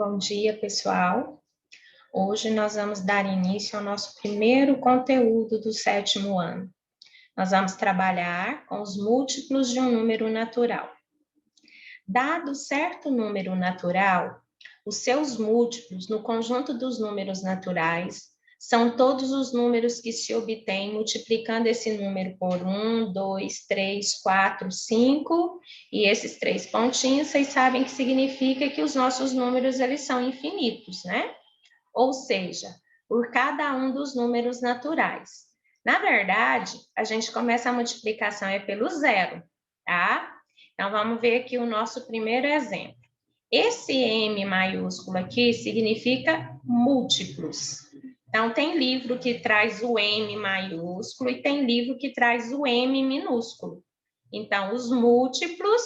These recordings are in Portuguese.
Bom dia, pessoal. Hoje nós vamos dar início ao nosso primeiro conteúdo do 7º ano. Nós vamos trabalhar com os múltiplos de um número natural. Dado certo número natural, os seus múltiplos no conjunto dos números naturais são todos os números que se obtêm multiplicando esse número por 1, 2, 3, 4, 5, e esses 3 pontinhos, vocês sabem que significa que os nossos números, eles são infinitos, né? Ou seja, por cada um dos números naturais. Na verdade, a gente começa a multiplicação pelo zero, tá? Então, vamos ver aqui o nosso primeiro exemplo. Esse M maiúsculo aqui significa múltiplos. Então, tem livro que traz o M maiúsculo e tem livro que traz o M minúsculo. Então, os múltiplos,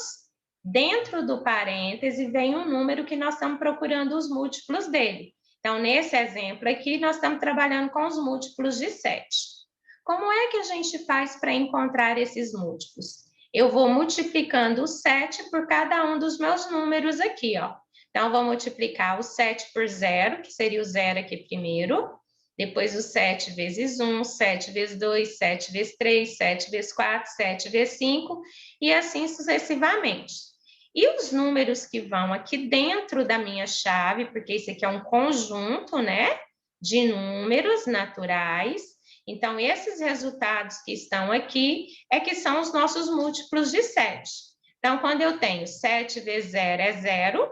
dentro do parêntese, vem um número que nós estamos procurando os múltiplos dele. Então, nesse exemplo aqui, nós estamos trabalhando com os múltiplos de 7. Como é que a gente faz para encontrar esses múltiplos? Eu vou multiplicando o 7 por cada um dos meus números aqui, ó. Então, vou multiplicar o 7 por 0, que seria o 0 aqui primeiro. Depois o 7 vezes 1, 7 vezes 2, 7 vezes 3, 7 vezes 4, 7 vezes 5, e assim sucessivamente. E os números que vão aqui dentro da minha chave, porque isso aqui é um conjunto, né, de números naturais. Então, esses resultados que estão aqui é que são os nossos múltiplos de 7. Então, quando eu tenho 7 vezes 0 é 0,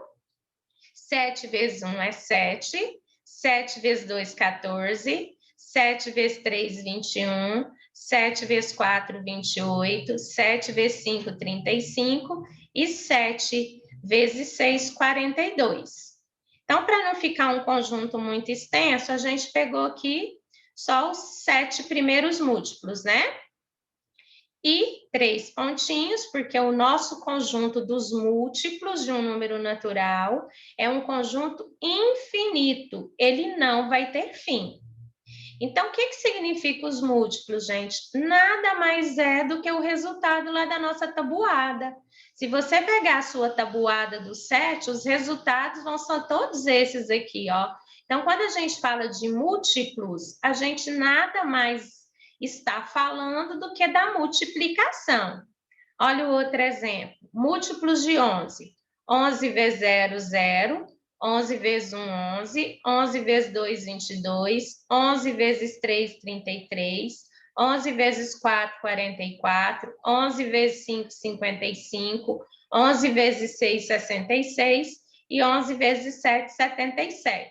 7 vezes 1 é 7, 7 vezes 2, 14, 7 vezes 3, 21, 7 vezes 4, 28, 7 vezes 5, 35 e 7 vezes 6, 42. Então, para não ficar um conjunto muito extenso, a gente pegou aqui só os 7 primeiros múltiplos, né? E 3 pontinhos, porque o nosso conjunto dos múltiplos de um número natural é um conjunto infinito, ele não vai ter fim. Então, o que significa os múltiplos, gente? Nada mais é do que o resultado lá da nossa tabuada. Se você pegar a sua tabuada do 7, os resultados vão ser todos esses aqui, ó. Então, quando a gente fala de múltiplos, a gente nada mais está falando do que da multiplicação. Olha o outro exemplo. Múltiplos de 11. 11 vezes 0, 0. 11 vezes 1, 11. 11 vezes 2, 22. 11 vezes 3, 33. 11 vezes 4, 44. 11 vezes 5, 55. 11 vezes 6, 66. E 11 vezes 7, 77.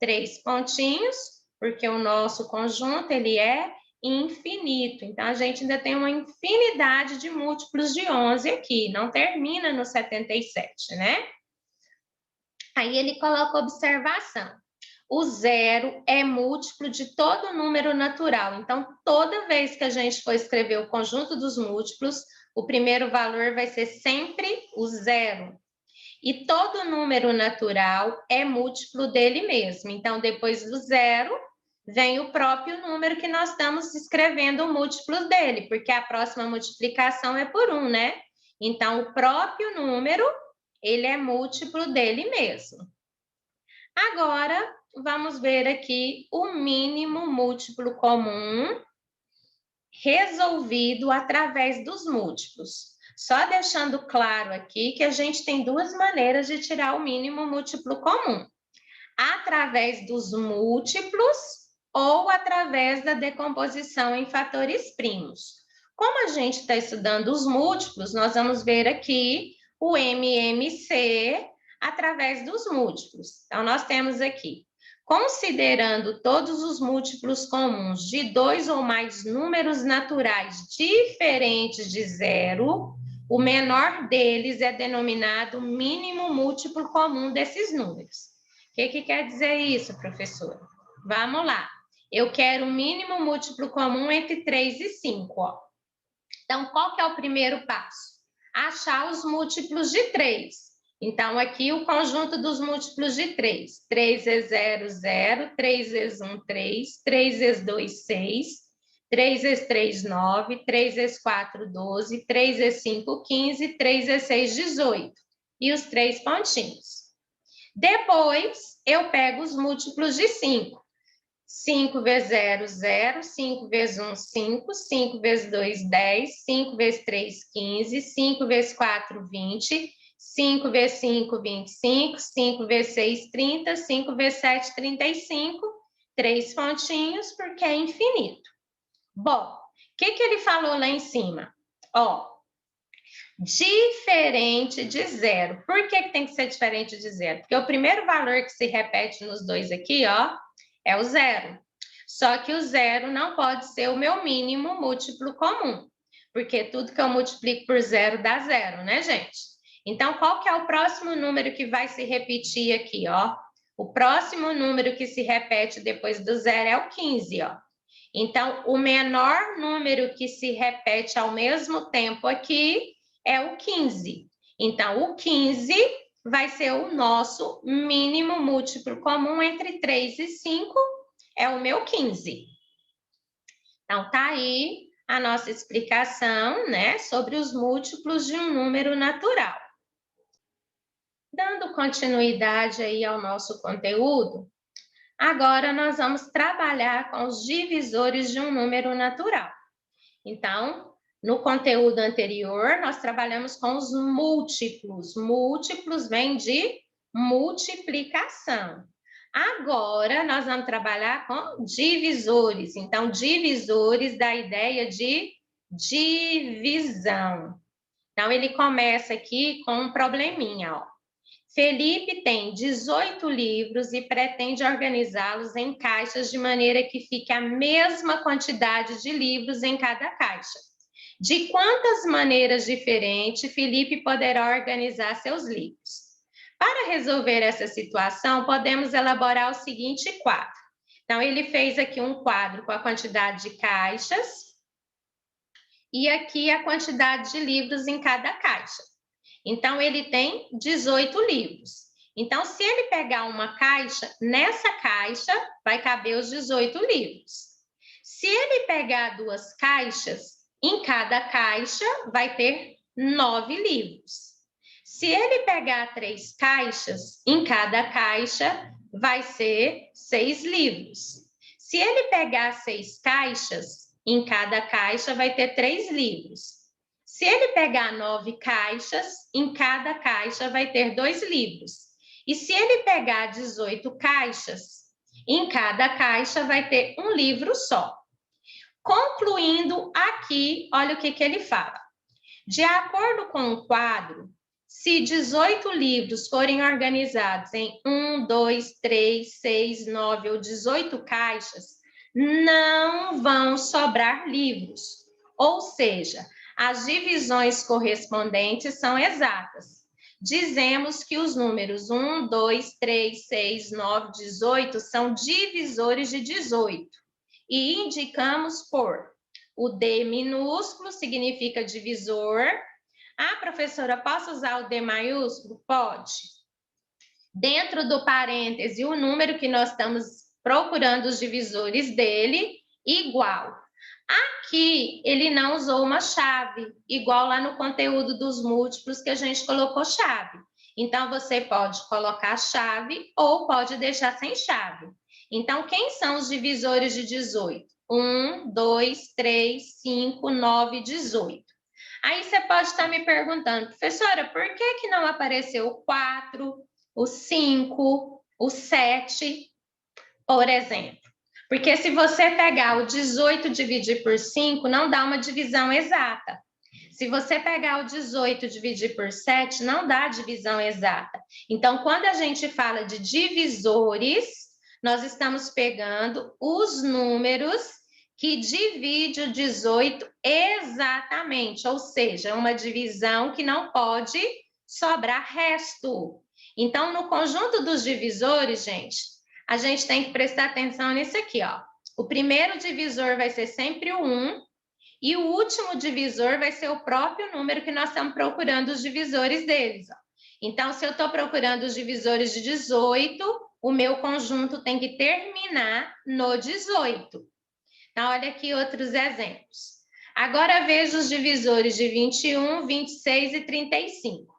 3 pontinhos, porque o nosso conjunto, ele é infinito. Então, a gente ainda tem uma infinidade de múltiplos de 11 aqui, não termina no 77, né? Aí ele coloca observação. O 0 é múltiplo de todo número natural. Então, toda vez que a gente for escrever o conjunto dos múltiplos, o primeiro valor vai ser sempre o 0. E todo número natural é múltiplo dele mesmo. Então, depois do 0, vem o próprio número que nós estamos escrevendo o múltiplo dele, porque a próxima multiplicação é por 1, né? Então, o próprio número, ele é múltiplo dele mesmo. Agora, vamos ver aqui o mínimo múltiplo comum resolvido através dos múltiplos. Só deixando claro aqui que a gente tem duas maneiras de tirar o mínimo múltiplo comum. Através dos múltiplos ou através da decomposição em fatores primos. Como a gente está estudando os múltiplos, nós vamos ver aqui o MMC através dos múltiplos. Então, nós temos aqui, considerando todos os múltiplos comuns de 2 ou mais números naturais diferentes de 0, o menor deles é denominado mínimo múltiplo comum desses números. O que quer dizer isso, professora? Vamos lá. Eu quero o mínimo múltiplo comum entre 3 e 5, ó. Então, qual que é o primeiro passo? Achar os múltiplos de 3. Então, aqui o conjunto dos múltiplos de 3. 3 vezes 0, 0. 3 vezes 1, 3. 3 vezes 2, 6. 3 vezes 3, 9. 3 vezes 4, 12. 3 vezes 5, 15. 3 vezes 6, 18. E os 3 pontinhos. Depois, eu pego os múltiplos de 5. 5 vezes 0, 0. 5 vezes 1, 5. 5 vezes 2, 10. 5 vezes 3, 15. 5 vezes 4, 20. 5 vezes 5, 25. 5 vezes 6, 30. 5 vezes 7, 35. 3 pontinhos, porque é infinito. Bom, o que ele falou lá em cima? Ó, diferente de zero. Por que tem que ser diferente de zero? Porque o primeiro valor que se repete nos dois aqui, ó, é o zero. Só que o zero não pode ser o meu mínimo múltiplo comum, porque tudo que eu multiplico por zero dá zero, né, gente? Então, qual que é o próximo número que vai se repetir aqui, ó? O próximo número que se repete depois do zero é o 15, ó. Então, o menor número que se repete ao mesmo tempo aqui é o 15. Então, o 15 vai ser o nosso mínimo múltiplo comum entre 3 e 5, é o meu 15. Então, tá aí a nossa explicação, né, sobre os múltiplos de um número natural. Dando continuidade aí ao nosso conteúdo, agora nós vamos trabalhar com os divisores de um número natural. Então, no conteúdo anterior, nós trabalhamos com os múltiplos. Múltiplos vem de multiplicação. Agora, nós vamos trabalhar com divisores. Então, divisores da ideia de divisão. Então, ele começa aqui com um probleminha, ó. Felipe tem 18 livros e pretende organizá-los em caixas de maneira que fique a mesma quantidade de livros em cada caixa. De quantas maneiras diferentes Felipe poderá organizar seus livros? Para resolver essa situação, podemos elaborar o seguinte quadro. Então, ele fez aqui um quadro com a quantidade de caixas e aqui a quantidade de livros em cada caixa. Então, ele tem 18 livros. Então, se ele pegar uma caixa, nessa caixa vai caber os 18 livros. Se ele pegar duas caixas, em cada caixa vai ter 9 livros. Se ele pegar 3 caixas, em cada caixa vai ser 6 livros. Se ele pegar 6 caixas, em cada caixa vai ter 3 livros. Se ele pegar 9 caixas, em cada caixa vai ter 2 livros. E se ele pegar 18 caixas, em cada caixa vai ter um livro só. Concluindo aqui, olha o que ele fala. De acordo com o quadro, se 18 livros forem organizados em 1, 2, 3, 6, 9 ou 18 caixas, não vão sobrar livros. Ou seja, as divisões correspondentes são exatas. Dizemos que os números 1, 2, 3, 6, 9, 18 são divisores de 18 e indicamos por o D minúsculo, significa divisor. Ah, professora, posso usar o D maiúsculo? Pode. Dentro do parêntese, o número que nós estamos procurando os divisores dele, igual. Aqui, ele não usou uma chave, igual lá no conteúdo dos múltiplos que a gente colocou chave. Então, você pode colocar chave ou pode deixar sem chave. Então, quem são os divisores de 18? 1, 2, 3, 5, 9, 18. Aí você pode estar me perguntando, professora, por que não apareceu o 4, o 5, o 7, por exemplo? Porque se você pegar o 18 e dividir por 5, não dá uma divisão exata. Se você pegar o 18 e dividir por 7, não dá divisão exata. Então, quando a gente fala de divisores, nós estamos pegando os números que divide o 18 exatamente, ou seja, uma divisão que não pode sobrar resto. Então, no conjunto dos divisores, gente, a gente tem que prestar atenção nisso aqui, ó. O primeiro divisor vai ser sempre o 1 e o último divisor vai ser o próprio número que nós estamos procurando os divisores deles, ó. Então, se eu estou procurando os divisores de 18, o meu conjunto tem que terminar no 18. Então, olha aqui outros exemplos. Agora veja os divisores de 21, 26 e 35.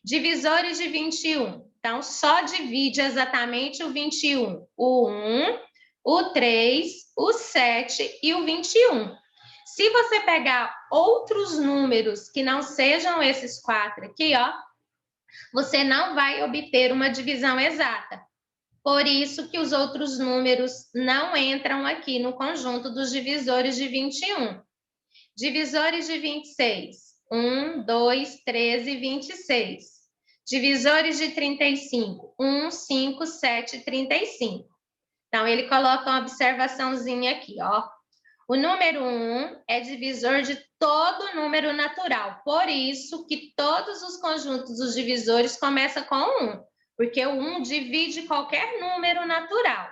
Divisores de 21. Então, só divide exatamente o 21. O 1, o 3, o 7 e o 21. Se você pegar outros números que não sejam esses 4 aqui, ó, você não vai obter uma divisão exata. Por isso que os outros números não entram aqui no conjunto dos divisores de 21. Divisores de 26. 1, 2, 13, 26. Divisores de 35. 1, 5, 7, 35. Então, ele coloca uma observaçãozinha aqui, ó. O número 1 é divisor de todo número natural. Por isso que todos os conjuntos dos divisores começam com 1. Porque o 1 divide qualquer número natural.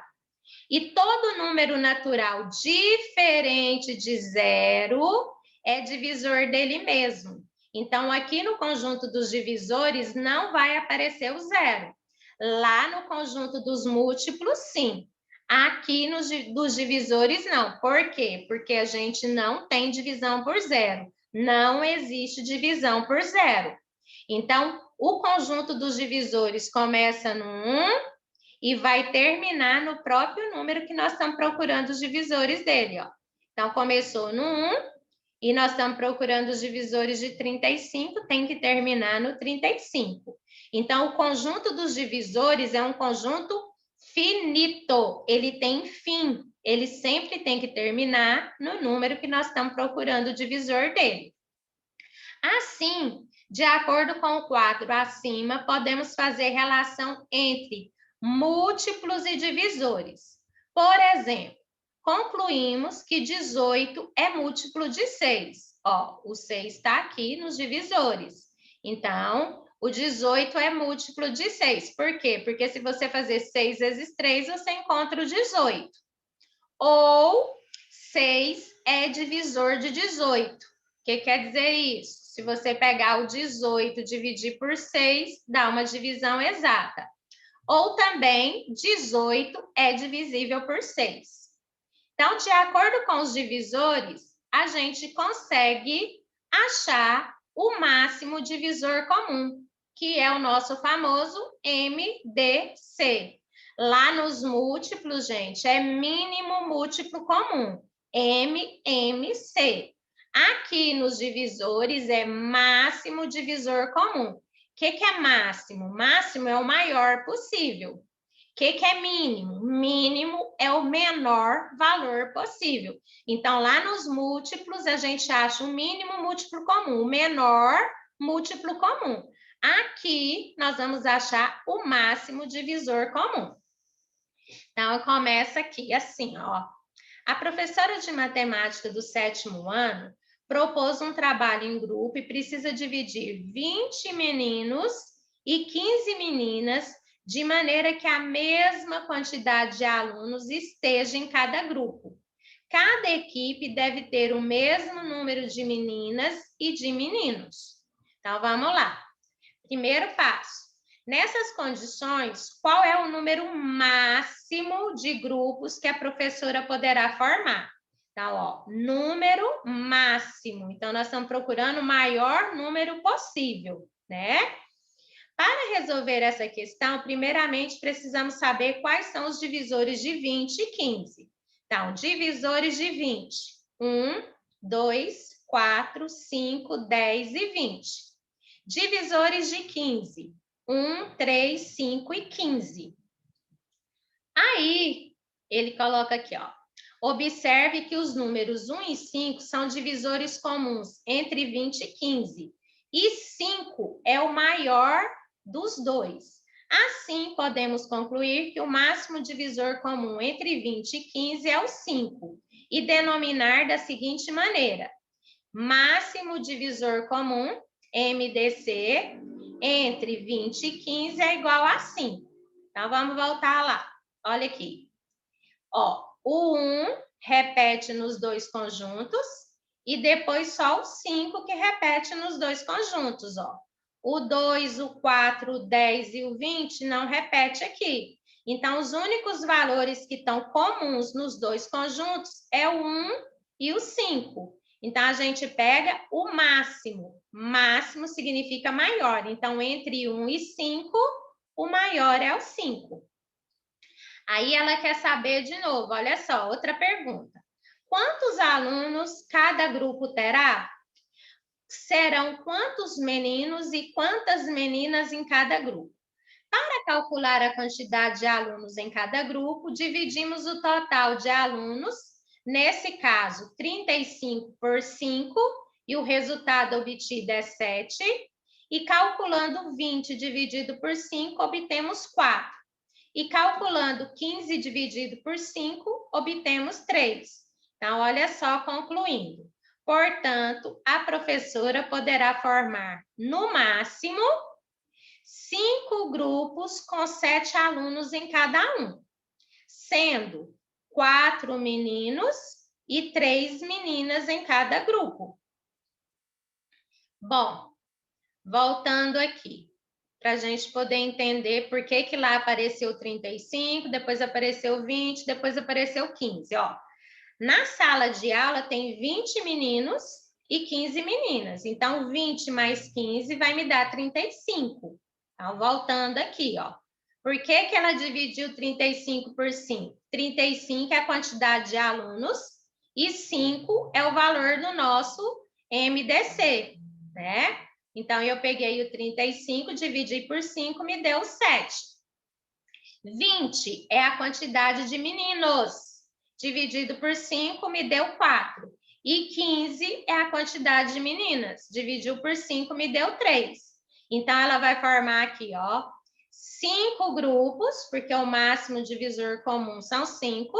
E todo número natural diferente de 0 é divisor dele mesmo. Então, aqui no conjunto dos divisores não vai aparecer o 0. Lá no conjunto dos múltiplos, sim. Aqui dos divisores, não. Por quê? Porque a gente não tem divisão por 0. Não existe divisão por 0. Então, o conjunto dos divisores começa no 1 e vai terminar no próprio número que nós estamos procurando os divisores dele, ó. Então, começou no 1 e nós estamos procurando os divisores de 35, tem que terminar no 35. Então, o conjunto dos divisores é um conjunto finito, ele tem fim, ele sempre tem que terminar no número que nós estamos procurando o divisor dele. Assim, de acordo com o quadro acima, podemos fazer relação entre múltiplos e divisores. Por exemplo, concluímos que 18 é múltiplo de 6. Ó, o 6 está aqui nos divisores. Então, o 18 é múltiplo de 6. Por quê? Porque se você fazer 6 vezes 3, você encontra o 18. Ou 6 é divisor de 18. O que quer dizer isso? Se você pegar o 18 e dividir por 6, dá uma divisão exata. Ou também, 18 é divisível por 6. Então, de acordo com os divisores, a gente consegue achar o máximo divisor comum, que é o nosso famoso MDC. Lá nos múltiplos, gente, é mínimo múltiplo comum, MMC. Aqui nos divisores é máximo divisor comum. O que é máximo? Máximo é o maior possível. O que é mínimo? Mínimo é o menor valor possível. Então, lá nos múltiplos, a gente acha o mínimo múltiplo comum, o menor múltiplo comum. Aqui, nós vamos achar o máximo divisor comum. Então, começa aqui assim, ó. A professora de matemática do 7º ano propôs um trabalho em grupo e precisa dividir 20 meninos e 15 meninas de maneira que a mesma quantidade de alunos esteja em cada grupo. Cada equipe deve ter o mesmo número de meninas e de meninos. Então, vamos lá. Primeiro passo. Nessas condições, qual é o número máximo de grupos que a professora poderá formar? Então, ó, número máximo. Então, nós estamos procurando o maior número possível, né? Para resolver essa questão, primeiramente, precisamos saber quais são os divisores de 20 e 15. Então, divisores de 20. 1, 2, 4, 5, 10 e 20. Divisores de 15. 1, 3, 5 e 15. Aí, ele coloca aqui, ó. Observe que os números 1 e 5 são divisores comuns entre 20 e 15. E 5 é o maior dos dois. Assim, podemos concluir que o máximo divisor comum entre 20 e 15 é o 5. E denominar da seguinte maneira. Máximo divisor comum, MDC, entre 20 e 15 é igual a 5. Então, vamos voltar lá. Olha aqui. Ó, o 1 repete nos dois conjuntos e depois só o 5 que repete nos dois conjuntos, ó. O 2, o 4, o 10 e o 20 não repete aqui. Então, os únicos valores que estão comuns nos dois conjuntos é o 1 e o 5. Então, a gente pega o máximo. Máximo significa maior. Então, entre 1 e 5, o maior é o 5. Aí ela quer saber de novo, olha só, outra pergunta. Quantos alunos cada grupo terá? Serão quantos meninos e quantas meninas em cada grupo? Para calcular a quantidade de alunos em cada grupo, dividimos o total de alunos, nesse caso, 35 por 5, e o resultado obtido é 7, e calculando 20 dividido por 5, obtemos 4. E calculando 15 dividido por 5, obtemos 3. Então, olha só, concluindo. Portanto, a professora poderá formar, no máximo, 5 grupos com 7 alunos em cada um, sendo 4 meninos e 3 meninas em cada grupo. Bom, voltando aqui, para a gente poder entender por que lá apareceu 35, depois apareceu 20, depois apareceu 15, ó. Na sala de aula tem 20 meninos e 15 meninas. Então, 20 mais 15 vai me dar 35. Então, voltando aqui, ó. Por que ela dividiu 35 por 5? 35 é a quantidade de alunos e 5 é o valor do nosso MDC, né? Então, eu peguei o 35, dividi por 5, me deu 7. 20 é a quantidade de meninos. Dividido por 5, me deu 4. E 15 é a quantidade de meninas. Dividiu por 5, me deu 3. Então, ela vai formar aqui, ó, 5 grupos, porque o máximo divisor comum são 5.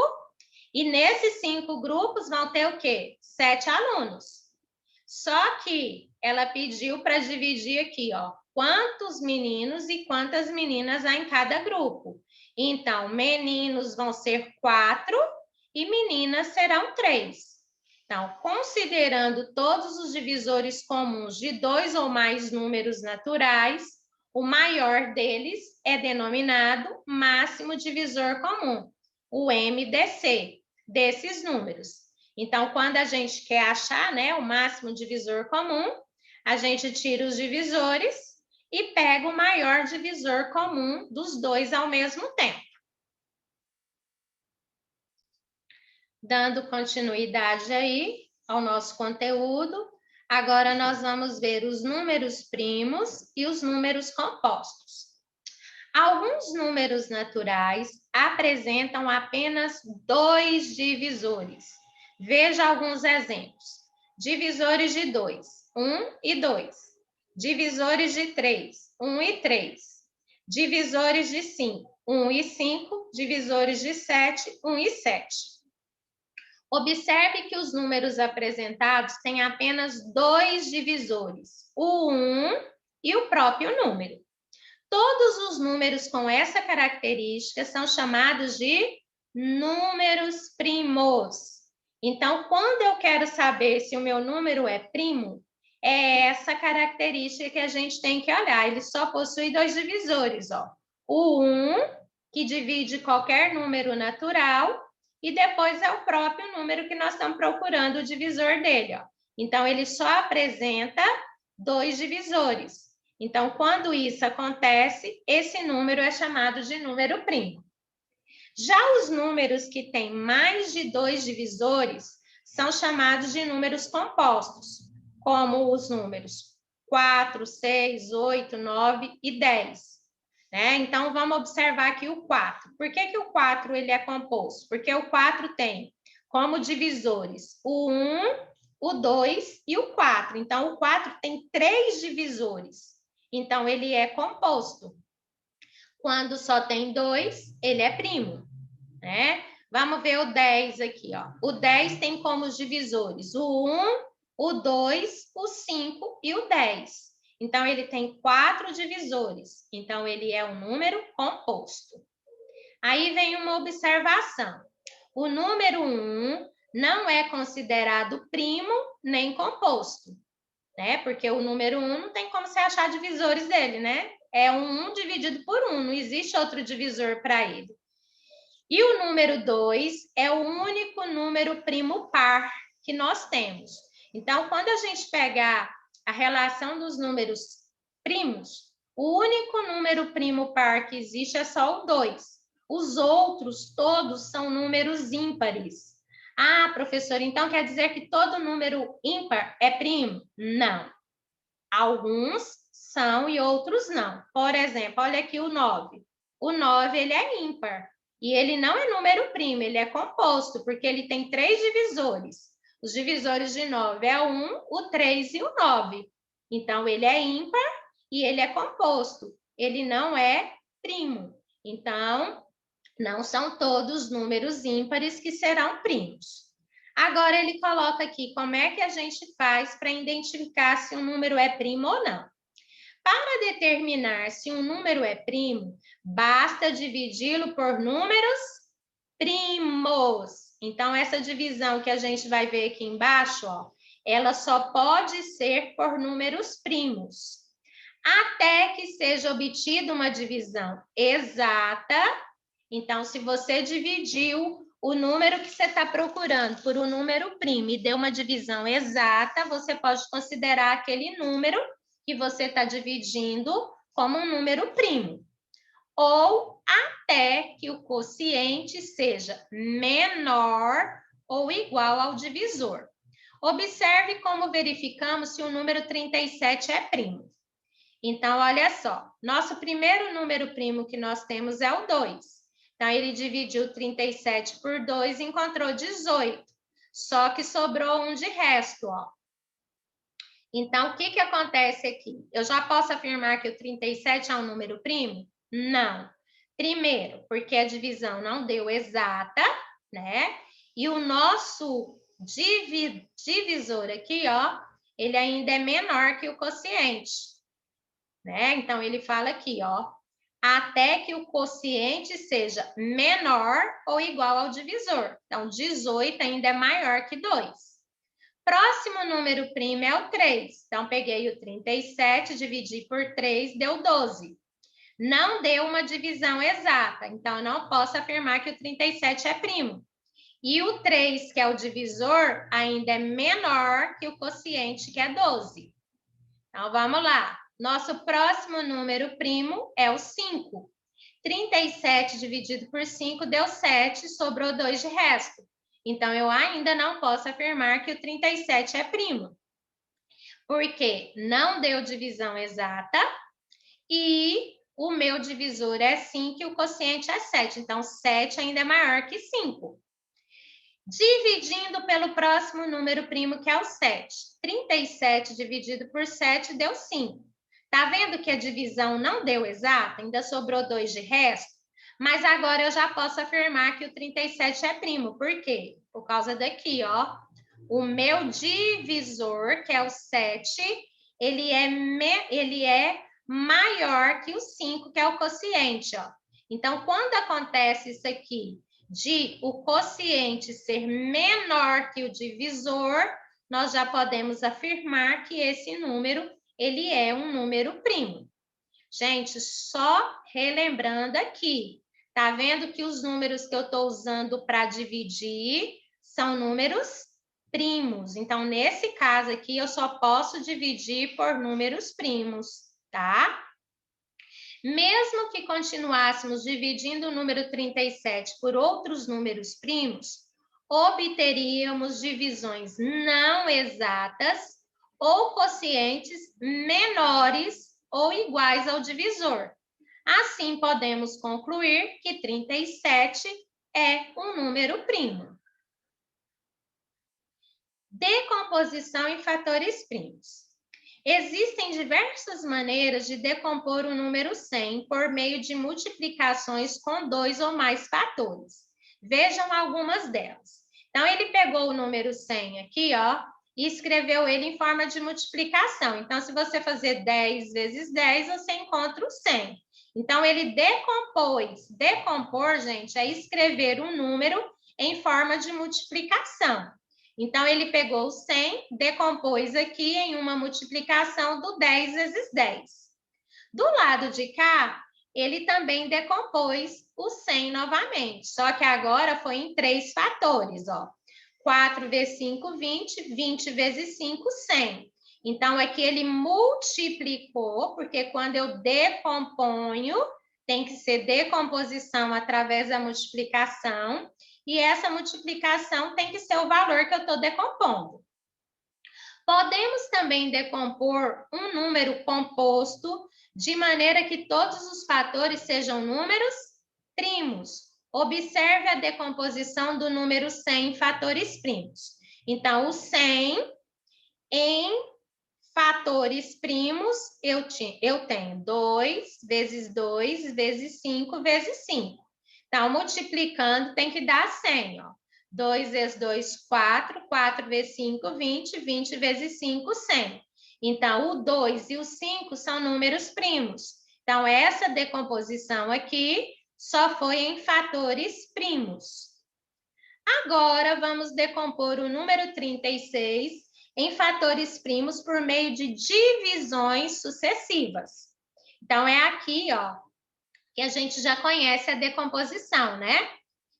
E nesses 5 grupos vão ter o quê? 7 alunos. Só que ela pediu para dividir aqui, ó, quantos meninos e quantas meninas há em cada grupo. Então, meninos vão ser 4 e meninas serão 3. Então, considerando todos os divisores comuns de 2 ou mais números naturais, o maior deles é denominado máximo divisor comum, o MDC, desses números. Então, quando a gente quer achar, né, o máximo divisor comum, a gente tira os divisores e pega o maior divisor comum dos dois ao mesmo tempo. Dando continuidade aí ao nosso conteúdo, agora nós vamos ver os números primos e os números compostos. Alguns números naturais apresentam apenas 2 divisores. Veja alguns exemplos. Divisores de 2, 1 e 2. Divisores de 3, 1 e 3. Divisores de 5, 1 e 5. Divisores de 7, 1 e 7. Observe que os números apresentados têm apenas 2 divisores, o 1 e o próprio número. Todos os números com essa característica são chamados de números primos. Então, quando eu quero saber se o meu número é primo, é essa característica que a gente tem que olhar. Ele só possui 2 divisores, ó. O 1, que divide qualquer número natural, e depois é o próprio número que nós estamos procurando o divisor dele, ó. Então, ele só apresenta 2 divisores. Então, quando isso acontece, esse número é chamado de número primo. Já os números que têm mais de 2 divisores são chamados de números compostos, como os números 4, 6, 8, 9 e 10. Né? Então, vamos observar aqui o 4. Por que o 4 ele é composto? Porque o 4 tem como divisores o 1, o 2 e o 4. Então, o 4 tem 3 divisores. Então, ele é composto. Quando só tem 2, ele é primo, né? Vamos ver o 10 aqui, ó. O 10 tem como divisores o 1, o 2, o 5 e o 10. Então, ele tem 4 divisores. Então, ele é um número composto. Aí vem uma observação. O número 1 não é considerado primo nem composto, né? Porque o número 1 não tem como você achar divisores dele, né? É um 1 dividido por 1, não existe outro divisor para ele. E o número 2 é o único número primo par que nós temos. Então, quando a gente pegar a relação dos números primos, O único número primo par que existe é só o 2. Os outros, todos, são números ímpares. Ah, professor, então quer dizer que todo número ímpar é primo? Não. Alguns são e outros não. Por exemplo, olha aqui o 9. O 9, ele é ímpar. E ele não é número primo, ele é composto, porque ele tem 3 divisores. Os divisores de 9 é o 1, o 3 e o 9. Então, ele é ímpar e ele é composto. Ele não é primo. Então, não são todos números ímpares que serão primos. Agora, ele coloca aqui como é que a gente faz para identificar se um número é primo ou não. Para determinar se um número é primo, basta dividi-lo por números primos. Então, essa divisão que a gente vai ver aqui embaixo, ó, ela só pode ser por números primos. Até que seja obtida uma divisão exata. Então, se você dividiu o número que você está procurando por um número primo e deu uma divisão exata, você pode considerar aquele número que você está dividindo como um número primo. Ou até que o quociente seja menor ou igual ao divisor. Observe como verificamos se o número 37 é primo. Então, olha só, nosso primeiro número primo que nós temos é o 2. Então, ele dividiu 37 por 2 e encontrou 18. Só que sobrou um de resto, ó. Então, o que que acontece aqui? Eu já posso afirmar que o 37 é um número primo? Não. Primeiro, porque a divisão não deu exata, né? E o nosso divisor aqui, ó, ele ainda é menor que o quociente, né? Então, ele fala aqui, ó, até que o quociente seja menor ou igual ao divisor. Então, 18 ainda é maior que 2. Próximo número primo é o 3. Então, peguei o 37, dividi por 3, deu 12. Não deu uma divisão exata, então eu não posso afirmar que o 37 é primo. E o 3, que é o divisor, ainda é menor que o quociente, que é 12. Então, vamos lá. Nosso próximo número primo é o 5. 37 dividido por 5 deu 7, sobrou 2 de resto. Então, eu ainda não posso afirmar que o 37 é primo, porque não deu divisão exata e o meu divisor é 5 e o quociente é 7. Então, 7 ainda é maior que 5. Dividindo pelo próximo número primo, que é o 7. 37 dividido por 7 deu 5. Tá vendo que a divisão não deu exata? Ainda sobrou 2 de resto? Mas agora eu já posso afirmar que o 37 é primo. Por quê? Por causa daqui, ó. O meu divisor, que é o 7, ele é maior que o 5, que é o quociente, ó. Então, quando acontece isso aqui, de o quociente ser menor que o divisor, nós já podemos afirmar que esse número, ele é um número primo. Gente, só relembrando aqui, tá vendo que os números que eu estou usando para dividir são números primos. Então, nesse caso aqui, eu só posso dividir por números primos, tá? Mesmo que continuássemos dividindo o número 37 por outros números primos, obteríamos divisões não exatas ou quocientes menores ou iguais ao divisor. Assim, podemos concluir que 37 é um número primo. Decomposição em fatores primos. Existem diversas maneiras de decompor o número 100 por meio de multiplicações com 2 ou mais fatores. Vejam algumas delas. Então, ele pegou o número 100 aqui, ó, e escreveu ele em forma de multiplicação. Então, se você fazer 10 vezes 10, você encontra o 100. Então, ele decompôs. Decompor, gente, é escrever um número em forma de multiplicação. Então, ele pegou o 100, decompôs aqui em uma multiplicação do 10 vezes 10. Do lado de cá, ele também decompôs o 100 novamente, só que agora foi em 3 fatores, ó. 4 vezes 5, 20, 20 vezes 5, 100. Então, aqui ele multiplicou, porque quando eu decomponho, tem que ser decomposição através da multiplicação, e essa multiplicação tem que ser o valor que eu estou decompondo. Podemos também decompor um número composto de maneira que todos os fatores sejam números primos. Observe a decomposição do número 100 em fatores primos. Então, o 100 em fatores primos, eu tenho 2 vezes 2 vezes 5 vezes 5. Então, multiplicando, tem que dar 100, ó. 2 vezes 2, 4. 4 vezes 5, 20. 20 vezes 5, 100. Então, o 2 e o 5 são números primos. Então, essa decomposição aqui só foi em fatores primos. Agora, vamos decompor o número 36 em fatores primos por meio de divisões sucessivas. Então, é aqui, ó, que a gente já conhece a decomposição, né?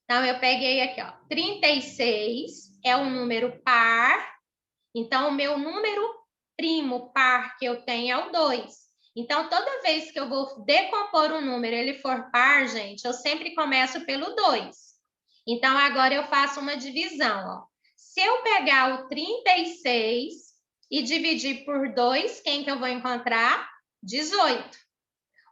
Então, eu peguei aqui, ó, 36 é um número par. Então, o meu número primo par que eu tenho é o 2. Então, toda vez que eu vou decompor um número, ele for par, gente, eu sempre começo pelo 2. Então, agora eu faço uma divisão, ó. Se eu pegar o 36 e dividir por 2, quem que eu vou encontrar? 18.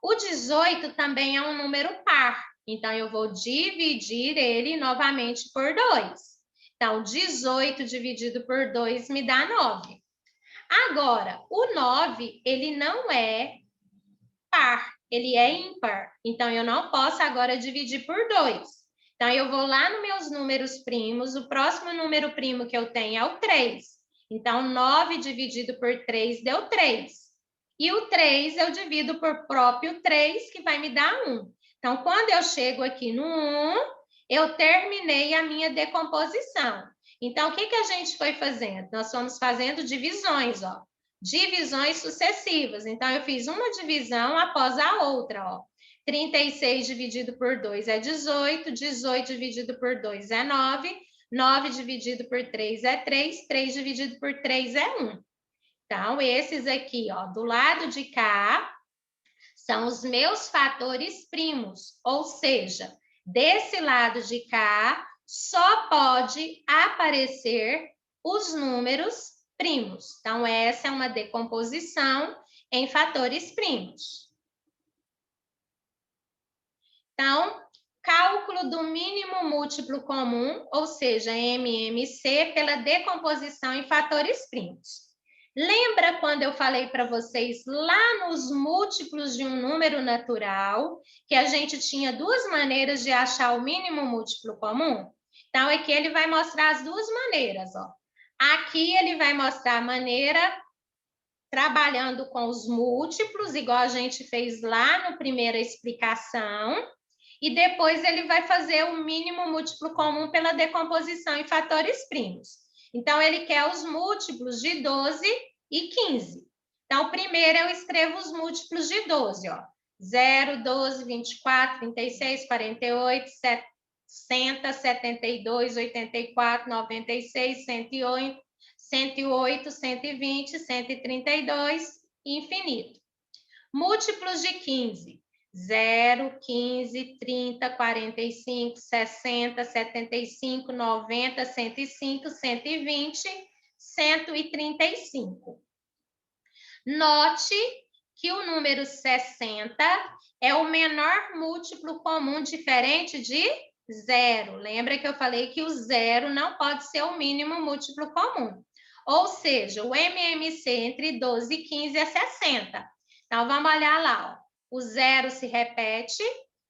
O 18 também é um número par. Então, eu vou dividir ele novamente por 2. Então, 18 dividido por 2 me dá 9. Agora, o 9, ele não é par, ele é ímpar. Então, eu não posso agora dividir por 2. Então, eu vou lá nos meus números primos, o próximo número primo que eu tenho é o 3. Então, 9 dividido por 3 deu 3. E o 3 eu divido por próprio 3, que vai me dar 1. Então, quando eu chego aqui no 1, eu terminei a minha decomposição. Então, o que a gente foi fazendo? Nós fomos fazendo divisões, ó. Divisões sucessivas. Então, eu fiz uma divisão após a outra, ó. 36 dividido por 2 é 18, 18 dividido por 2 é 9, 9 dividido por 3 é 3, 3 dividido por 3 é 1. Então, esses aqui, ó, do lado de cá, são os meus fatores primos, ou seja, desse lado de cá, só pode aparecer os números primos. Então, essa é uma decomposição em fatores primos. Então, cálculo do mínimo múltiplo comum, ou seja, MMC, pela decomposição em fatores primos. Lembra quando eu falei para vocês lá nos múltiplos de um número natural, que a gente tinha duas maneiras de achar o mínimo múltiplo comum? Então, aqui ele vai mostrar as duas maneiras, ó. Aqui ele vai mostrar a maneira trabalhando com os múltiplos, igual a gente fez lá na primeira explicação, e depois ele vai fazer o mínimo múltiplo comum pela decomposição em fatores primos. Então, ele quer os múltiplos de 12 e 15. Então, primeiro eu escrevo os múltiplos de 12, ó. 0, 12, 24, 36, 48, 60, 72, 84, 96, 108, 108, 120, 132 e infinito. Múltiplos de 15. 0, 15, 30, 45, 60, 75, 90, 105, 120, 135. Note que o número 60 é o menor múltiplo comum diferente de 0. Lembra que eu falei que o 0 não pode ser o mínimo múltiplo comum. Ou seja, o MMC entre 12 e 15 é 60. Então, vamos olhar lá, ó. O 0 se repete,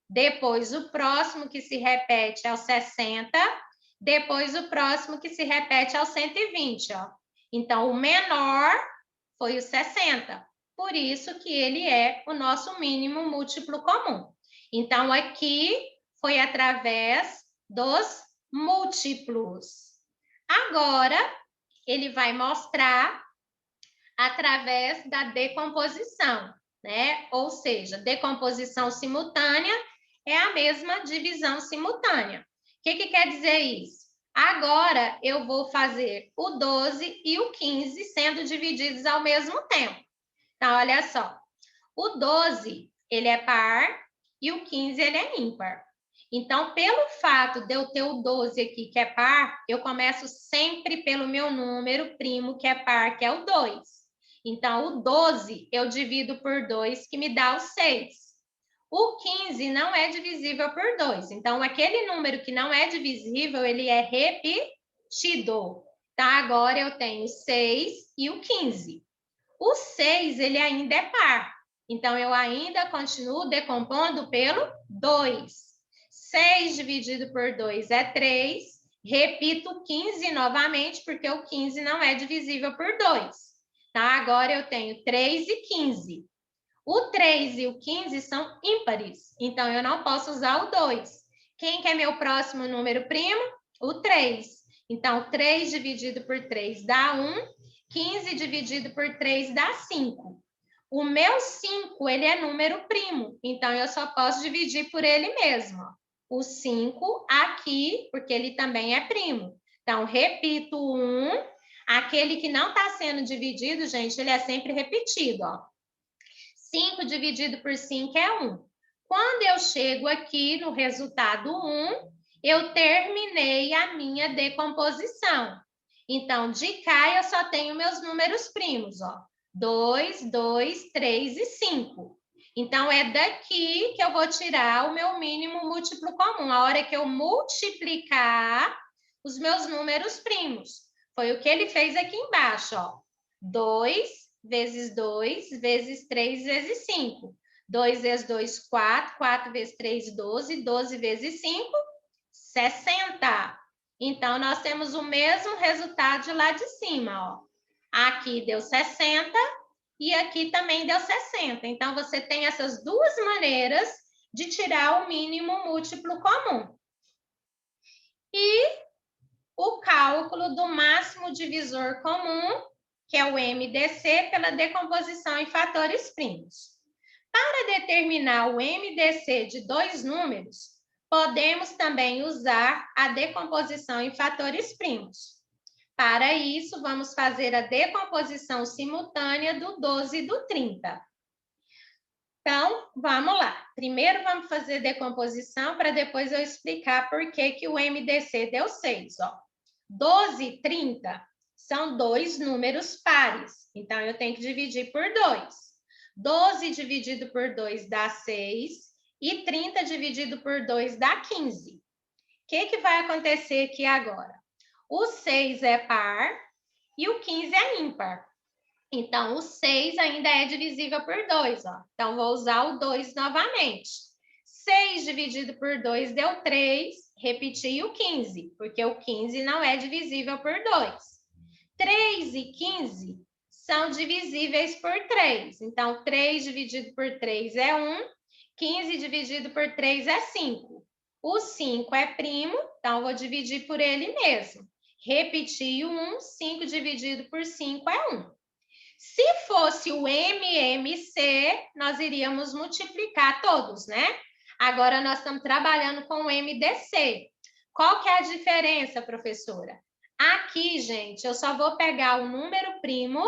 depois o próximo que se repete é o 60, depois o próximo que se repete é o 120, ó. Então, o menor foi o 60. Por isso que ele é o nosso mínimo múltiplo comum. Então, aqui foi através dos múltiplos. Agora, ele vai mostrar através da decomposição, né? Ou seja, decomposição simultânea é a mesma divisão simultânea. O que quer dizer isso? Agora, eu vou fazer o 12 e o 15 sendo divididos ao mesmo tempo. Então, olha só. O 12, ele é par e o 15, ele é ímpar. Então, pelo fato de eu ter o 12 aqui, que é par, eu começo sempre pelo meu número primo, que é par, que é o 2. Então, o 12 eu divido por 2, que me dá o 6. O 15 não é divisível por 2. Então, aquele número que não é divisível, ele é repetido. Tá? Agora eu tenho 6 e o 15. O 6, ele ainda é par. Então, eu ainda continuo decompondo pelo 2. 6 dividido por 2 é 3. Repito 15 novamente, porque o 15 não é divisível por 2. Tá? Agora eu tenho 3 e 15. O 3 e o 15 são ímpares, então eu não posso usar o 2. Quem que é meu próximo número primo? O 3. Então, 3 dividido por 3 dá 1. 15 dividido por 3 dá 5. O meu 5, ele é número primo, então eu só posso dividir por ele mesmo. O 5 aqui, porque ele também é primo. Então, repito 1. Aquele que não está sendo dividido, gente, ele é sempre repetido, ó. 5 dividido por 5 é 1. Quando eu chego aqui no resultado 1, eu terminei a minha decomposição. Então, de cá eu só tenho meus números primos, ó. 2, 2, 3 e 5. Então, é daqui que eu vou tirar o meu mínimo múltiplo comum. A hora que eu multiplicar os meus números primos. Foi o que ele fez aqui embaixo, ó. 2 vezes 2, vezes 3, vezes 5. 2 vezes 2, 4. 4 vezes 3, 12. 12 vezes 5, 60. Então, nós temos o mesmo resultado de lá de cima, ó. Aqui deu 60 e aqui também deu 60. Então, você tem essas duas maneiras de tirar o mínimo múltiplo comum. E o cálculo do máximo divisor comum, que é o MDC, pela decomposição em fatores primos. Para determinar o MDC de dois números, podemos também usar a decomposição em fatores primos. Para isso, vamos fazer a decomposição simultânea do 12 e do 30. Então, vamos lá. Primeiro, vamos fazer decomposição para depois eu explicar por que o MDC deu 6. Ó. 12 e 30 são dois números pares. Então, eu tenho que dividir por 2. 12 dividido por 2 dá 6 e 30 dividido por 2 dá 15. O que vai acontecer aqui agora? O 6 é par e o 15 é ímpar. Então, o 6 ainda é divisível por 2. Ó. Então, vou usar o 2 novamente. 6 dividido por 2 deu 3. Repeti o 15, porque o 15 não é divisível por 2. 3 e 15 são divisíveis por 3. Então, 3 dividido por 3 é 1. 15 dividido por 3 é 5. O 5 é primo, então vou dividir por ele mesmo. Repeti o 1. 5 dividido por 5 é 1. Se fosse o MMC, nós iríamos multiplicar todos, né? Agora nós estamos trabalhando com o MDC. Qual que é a diferença, professora? Aqui, gente, eu só vou pegar o número primo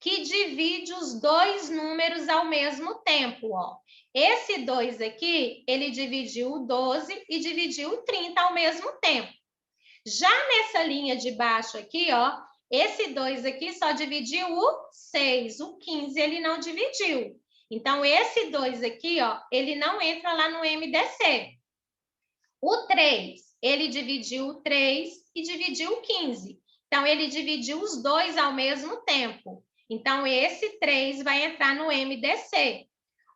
que divide os dois números ao mesmo tempo, ó. Esse 2 aqui, ele dividiu o 12 e dividiu o 30 ao mesmo tempo. Já nessa linha de baixo aqui, ó, esse 2 aqui só dividiu o 6, o 15 ele não dividiu. Então, esse 2 aqui, ó, ele não entra lá no MDC. O 3, ele dividiu o 3 e dividiu o 15. Então, ele dividiu os dois ao mesmo tempo. Então, esse 3 vai entrar no MDC.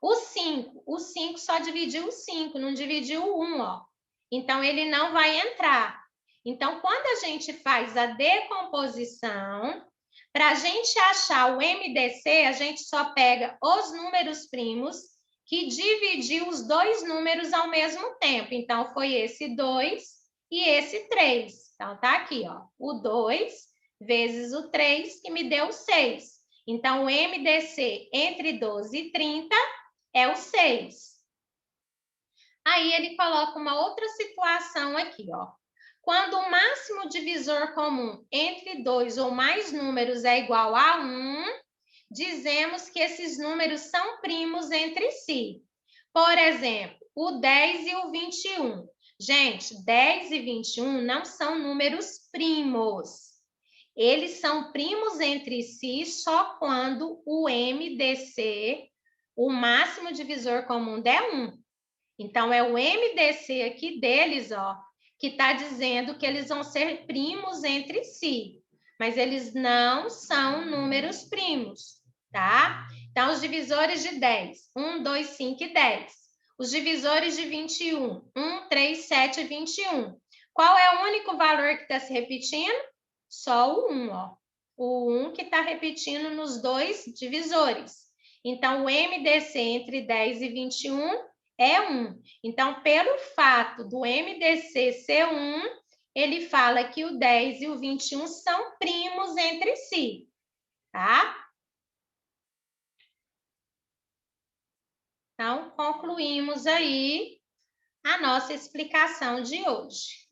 O 5 só dividiu o 5, não dividiu o 1, ó. Então, ele não vai entrar. Então, quando a gente faz a decomposição, para a gente achar o MDC, a gente só pega os números primos que dividiu os dois números ao mesmo tempo. Então, foi esse 2 e esse 3. Então, tá aqui, ó, o 2 vezes o 3, que me deu 6. Então, o MDC entre 12 e 30 é o 6. Aí, ele coloca uma outra situação aqui, ó. Quando o máximo divisor comum entre dois ou mais números é igual a 1, dizemos que esses números são primos entre si. Por exemplo, o 10 e o 21. Gente, 10 e 21 não são números primos. Eles são primos entre si só quando o MDC, o máximo divisor comum, der 1. Então, é o MDC aqui deles, ó, que está dizendo que eles vão ser primos entre si. Mas eles não são números primos, tá? Então, os divisores de 10, 1, 2, 5 e 10. Os divisores de 21, 1, 3, 7 e 21. Qual é o único valor que está se repetindo? Só o 1, ó. O 1 que está repetindo nos dois divisores. Então, o MDC entre 10 e 21 é 1. Então, pelo fato do MDC ser 1, ele fala que o 10 e o 21 são primos entre si, tá? Então, concluímos aí a nossa explicação de hoje.